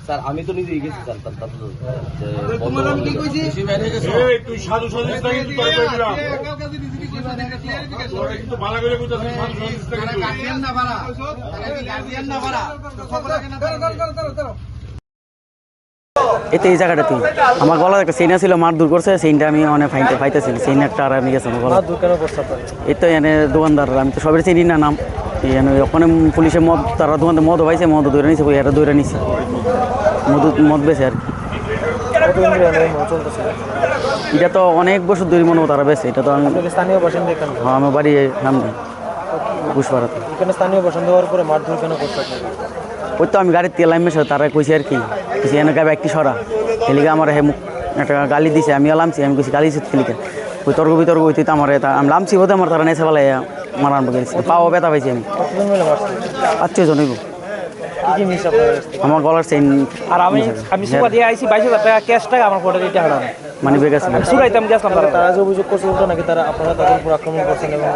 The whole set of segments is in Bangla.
স্যার আমি তো নিজেই গেছি তুই সাধু সাধু এতে এই জায়গাটা তুই আমার গলা একটা সেইনা ছিল মার দূর করছে সেইনটা আমি অনেক পাইতেছি সেইন একটা আর আমি গেছি আমার গলা এই তো এনে দোকানদার আমি তো সবের চিনি না নাম ওখানে পুলিশে মদ তারা দোকানদার মদ পাইছে মদ ধরে নিছে এটা ধরে নিছে মদ বেছে আর কি এটা তো অনেক বছর ধরে মনে তারা বেছে এটা তো আমি স্থানীয় বাসিন্দা এখানে হ্যাঁ আমার বাড়ি সামনে ঘুষপাড়াতে এখানে স্থানীয় বাসিন্দা হওয়ার পরে মারধর কেন করতে ওই তো আমি গাড়ির তেল আইমেছে তারা কইছে আর কি এনে গাবে একটি সরা এলিকে আমার হে মুখ একটা গালি দিছে আমি লামছি আমি কইছি গালি দিচ্ছে তেলিকে ওই তর্ক বিতর্ক হইতে আমার আমি লামছি হতে আমার তারা নেছে বেলায় মারান গেছি পাও ব্যথা পাইছি আমি 5-6 জন হইব আমার গলার চেইন আর আমি সুপা দিয়ে আইছি 22,000 টাকা ক্যাশ টাকা আমার ফটো দিতে হারানো মানে বেগাছে সুরাইতাম গেছিলাম তারা যে অভিযোগ করছে উল্টো নাকি তারা আপনারা তাদের উপর আক্রমণ করছেন এবং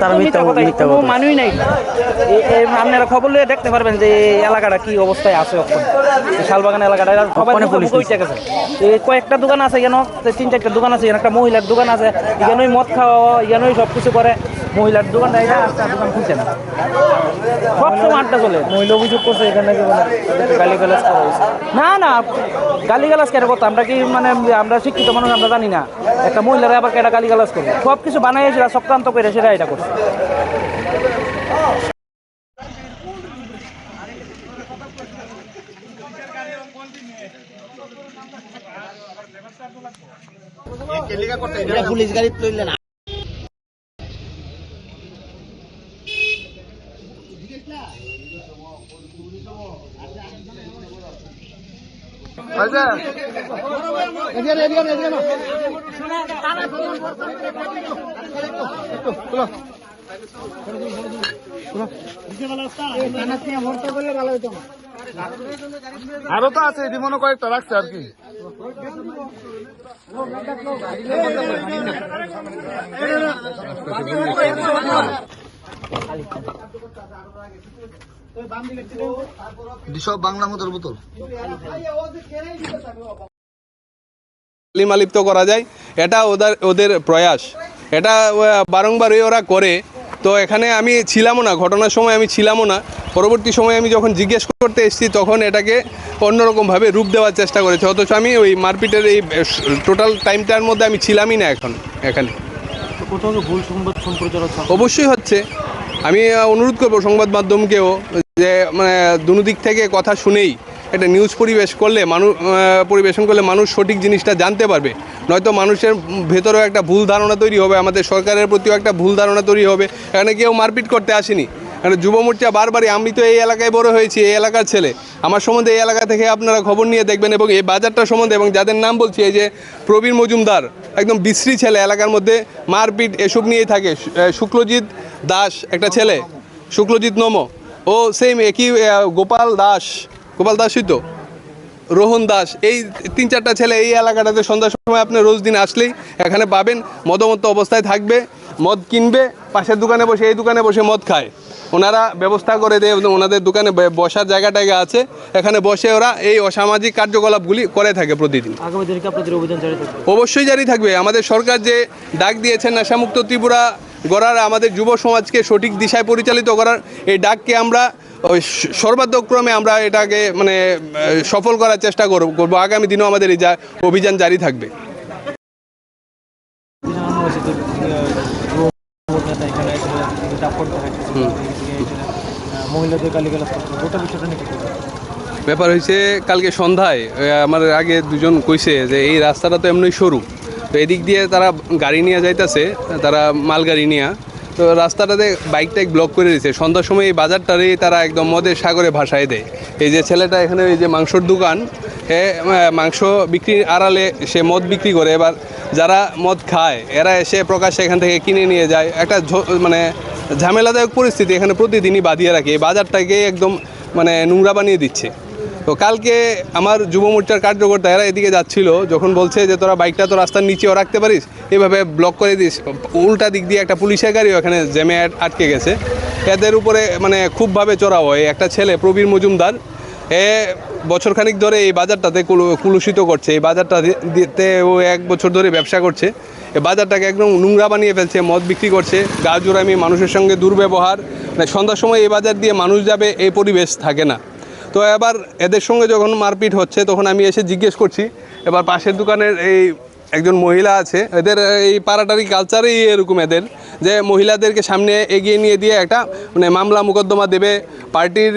তারা মিথ্যা কথা মানুষই নাই আপনারা খবর লিয়ে দেখতে পারবেন যে এই এলাকাটা কি অবস্থায় আছে এখন শালবাগান এলাকাটা সবাই পুলিশ হইতে গেছে এই কয়েকটা দোকান আছে এখানে 3-4টা দোকান আছে এখানে একটা মহিলার দোকান আছে এখানেই মদ খাওয়া এখানেই সব কিছু করে মহিলার দোকানটা এটা একটা দোকান খুলছে না সবসময় আড্ডা চলে মহিলা অভিযোগ করছে এখানে গালিগালাজ করা হয়েছে না গালিগালাজ কেন করতো আমরা কি মানে আমরা শিক্ষিত মানুষ আমরা জানি না একটা মহিলারা আবার কেটা গালিগালাজ করবে সব কিছু বানাইছে চক্রান্ত করে সেটা এটা করছে পুলিশ গাড়ি তুললেন আরো তো আছে এটি মনে কয়েকটা রাখছে আর কি সব বাংলা মতোর বোতল লিপ্ত করা যায় এটা ওদের প্রয়াস এটা বারংবারই ওরা করে তো এখানে আমি ছিলামও না ঘটনার সময় আমি ছিলামও না পরবর্তী সময়ে আমি যখন জিজ্ঞেস করতে এসেছি তখন এটাকে অন্যরকমভাবে রূপ দেওয়ার চেষ্টা করেছে অথচ আমি ওই মারপিটের এই টোটাল টাইমটার মধ্যে আমি ছিলামই না এখানে ভুল সংবাদ সম্প্রচার অবশ্যই হচ্ছে আমি অনুরোধ করবো সংবাদ মাধ্যমকেও যে মানে দুনো দিক থেকে কথা শুনেই একটা নিউজ পরিবেশন করলে মানুষ সঠিক জিনিসটা জানতে পারবে নয়তো মানুষের ভেতরেও একটা ভুল ধারণা তৈরি হবে আমাদের সরকারের প্রতিও একটা ভুল ধারণা তৈরি হবে এখানে কেউ মারপিট করতে আসেনি এখানে যুব মোর্চা বারবারই আমি তো এই এলাকায় বড় হয়েছি এই এলাকার ছেলে আমার সম্বন্ধে এই এলাকা থেকে আপনারা খবর নিয়ে দেখবেন এবং এই বাজারটা সম্বন্ধে এবং যাদের নাম বলছি এই যে প্রবীণ মজুমদার একদম বিশ্রী ছেলে এলাকার মধ্যে মারপিট এসব নিয়েই থাকে শুক্লজিৎ দাস একটা ছেলে শুক্লজিৎ নমো ও সেম একই গোপাল দাসই তো রোহন দাস এই 3-4টা ছেলে এই এলাকাটাতে সন্ধ্যার সময় আপনি রোজ দিন আসলেই এখানে পাবেন মদমত্ত অবস্থায় থাকবে মদ কিনবে পাশের দোকানে বসে এই দোকানে বসে মদ খায় ওনারা ব্যবস্থা করে দেয় ওনাদের দোকানে বসার জায়গা আছে এখানে বসে ওরা এই অসামাজিক কার্যকলাপগুলি করে থাকে প্রতিদিন আগামী দিনে কি আপনাদের অভিযান জারি থাকবে অবশ্যই জারি থাকবে আমাদের সরকার যে ডাক দিয়েছেন নেশামুক্ত ত্রিপুরা গড়ার আমাদের যুব সমাজকে সঠিক দিশায় পরিচালিত করার এই ডাককে আমরা সর্বাধ্যক্রমে আমরা এটাকে মানে সফল করার চেষ্টা করব আগামী দিনেও আমাদের এই অভিযান জারি থাকবে ব্যাপার হয়েছে কালকে সন্ধ্যায় আমার আগে দুজন কইছে যে এই রাস্তাটা তো এমনি সরু তো এদিক দিয়ে তারা গাড়ি নিয়ে যাইতেছে তারা মালগাড়ি নিয়ে তো রাস্তাটাতে বাইকটা ব্লক করে দিয়েছে সন্ধ্যার সময় এই বাজারটারই তারা একদম মদের সাগরে ভাসায় দেয় এই যে ছেলেটা এখানে এই যে মাংসর দোকান মাংস বিক্রির আড়ালে সে মদ বিক্রি করে এবার যারা মদ খায় এরা এসে প্রকাশ্যে এখান থেকে কিনে নিয়ে যায় একটা মানে ঝামেলাদায়ক পরিস্থিতি এখানে প্রতিদিনই বাঁধিয়ে রাখে এই বাজারটাকে একদম মানে নোংরা বানিয়ে দিচ্ছে তো কালকে আমার যুব মোর্চার কার্যকর্তা এরা এদিকে যাচ্ছিল, যখন বলছে যে তোরা বাইকটা তো রাস্তার নিচেও রাখতে পারিস, এভাবে ব্লক করে দিস, উল্টা দিক দিয়ে একটা পুলিশের গাড়িও এখানে জ্যামে আটকে গেছে। এদের উপরে মানে খুবভাবে চড়াও হয়। একটা ছেলে প্রবীর মজুমদার, এ বছরখানিক ধরে এই বাজারটাতে কুলুষিত করছে। এই বাজারটাতে ও 1 বছর ধরে ব্যবসা করছে। এই বাজারটাকে একদম নোংরা বানিয়ে ফেলছে, মদ বিক্রি করছে, গা জোড়ামি, মানুষের সঙ্গে দুর্ব্যবহার। মানে সন্ধ্যার সময় এই বাজার দিয়ে মানুষ যাবে, এই পরিবেশ থাকে না। তো এবার এদের সঙ্গে যখন মারপিট হচ্ছে তখন আমি এসে জিজ্ঞেস করছি, এবার পাশের দোকানের এই একজন মহিলা আছে, এদের এই পাড়াটারি কালচারেই এরকম এদের, যে মহিলাদেরকে সামনে এগিয়ে নিয়ে দিয়ে একটা মানে মামলা মোকদ্দমা দেবে, পার্টির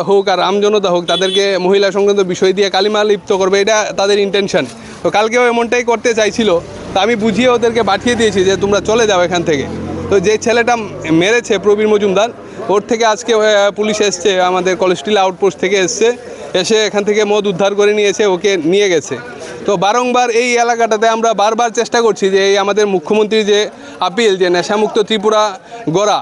হোক আর আমজনতা হোক, তাদেরকে মহিলা সংক্রান্ত বিষয় দিয়ে কালিমা লিপ্ত করবে, এটা তাদের ইন্টেনশন। তো কালকেও এমনটাই করতে চাইছিল। তো আমি বুঝিয়ে ওদেরকে পাঠিয়ে দিয়েছি যে তোমরা চলে যাও এখান থেকে। তো যে ছেলেটা মেরেছে প্রবীর মজুমদার, ওর থেকে আজকে পুলিশ এসছে, আমাদের কলেস্ট্রিল আউটপোস্ট থেকে এসে এখান থেকে মদ উদ্ধার করে নিয়েছে, ওকে নিয়ে গেছে। তো বারংবার এই এলাকাটাতে আমরা বারবার চেষ্টা করছি যে এই আমাদের মুখ্যমন্ত্রীর যে আপিল, যে নেশামুক্ত ত্রিপুরা গড়া,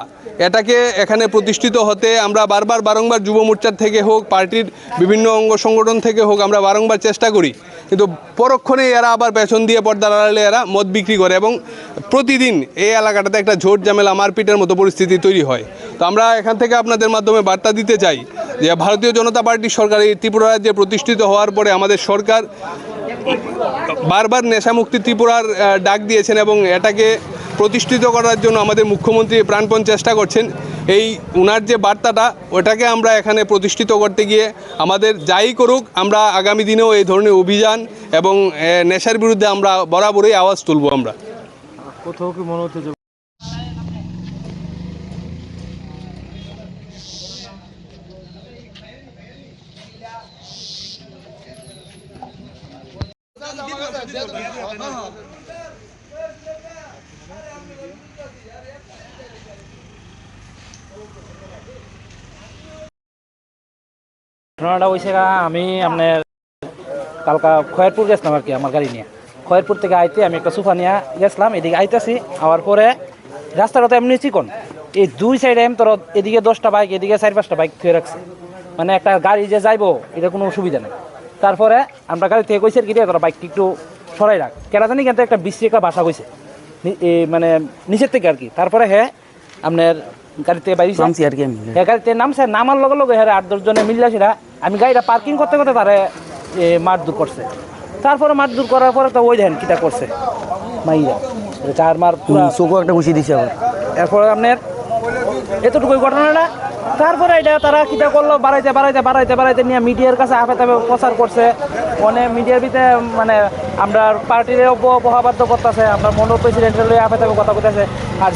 এটাকে এখানে প্রতিষ্ঠিত হতে আমরা বারংবার যুব মোর্চার থেকে হোক, পার্টির বিভিন্ন অঙ্গ সংগঠন থেকে হোক, আমরা বারংবার চেষ্টা করি। কিন্তু পরক্ষণে এরা আবার পেছন দিয়ে পর্দার আড়ালে এরা মদ বিক্রি করে এবং প্রতিদিন এই এলাকাটাতে একটা ঝোট ঝামেলা মারপিটের মতো পরিস্থিতি তৈরি হয়। তো আমরা এখান থেকে আপনাদের মাধ্যমে বার্তা দিতে চাই যে ভারতীয় জনতা পার্টির সরকার এই ত্রিপুরা রাজ্যে প্রতিষ্ঠিত হওয়ার পরে আমাদের সরকার বারবার নেশামুক্তি ত্রিপুরার ডাক দিয়েছেন এবং এটাকে প্রতিষ্ঠিত করার জন্য আমাদের মুখ্যমন্ত্রী প্রাণপণ চেষ্টা করছেন। এই উনার যে বার্তাটা, ওটাকে আমরা এখানে প্রতিষ্ঠিত করতে গিয়ে আমাদের যাই করুক, আমরা আগামী দিনেও এই ধরনের অভিযান এবং নেশার বিরুদ্ধে আমরা বরাবরই আওয়াজ তুলব। আমরা কোথাও কি মনে হচ্ছে যে ঘটনাটা হয়েছে আমি আপনার কালকা খয়েরপুর গেছিলাম আর কি, আমার গাড়ি নিয়ে খয়েরপুর থেকে আইতে আমি একটা সোফা নিয়ে গেছিলাম, এদিকে আইতেছি, আওয়ার পরে রাস্তাটা তো এমনি চিকন, এই দুই সাইডে আমি তোর এদিকে 10টা বাইক, এদিকে 4-5টা বাইক থুয়ে রাখছে, মানে একটা গাড়ি যে যাইবো এটা কোনো অসুবিধা নেই। তারপরে আমরা গাড়ি থেকে কইছে কি তোরা বাইকটি একটু সরাই রাখ, কেনা জানি কিন্তু একটা বিশ্রী একটা বাসা কইছে মানে নিচের থেকে আর কি। তারপরে আপনার গাড়িতে বাইরেছি আর কি, গাড়িতে নামছে, নামার লগে লগে 8-10 জনে মিললাছিরা, আমি গাড়িটা পার্কিং করতে করতে তারে মারধর করছে। তারপরে মারধর করার পরে তো ওই দেখেন কিটা করছে মাইয়া, 4 মার পুরো চোখও একটা ঘুষি দিছে আবার। এরপরে আপনার এতটুকুই ঘটনাটা। তারপরে এটা তারা কিটা করলো, বাড়াইতে নিয়ে মিডিয়ার কাছে আফেতাবে প্রচার করছে, অনেক মিডিয়ার ভিতরে মানে আমরা পার্টির বহাবাদ্য করতেছে, আমরা মন্ডল প্রেসিডেন্টের লয়ে আফেতাবে কথা কইতেছে। আর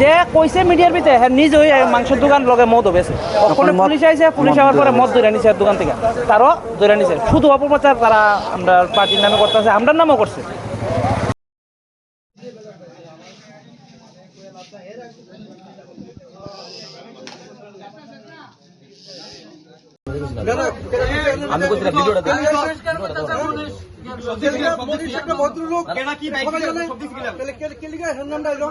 যে কইছে মিডিয়ার ভিতরে হ্যাঁ নিজ হয়ে মাংসের দোকান লগে মদও বেছে, ওখানে পুলিশ আইছে, পুলিশ আওয়ার পরে মদ ধরে নিছে দোকান থেকে, তারও ধরে নিছে। শুধু অপপ্রচার তারা আমরা পার্টির নামে করতেছে, আমরার নামও করছে। আমি বলছিলাম ভিডিওটা ভদ্রলোক কেন পার্টির নাম ডাইল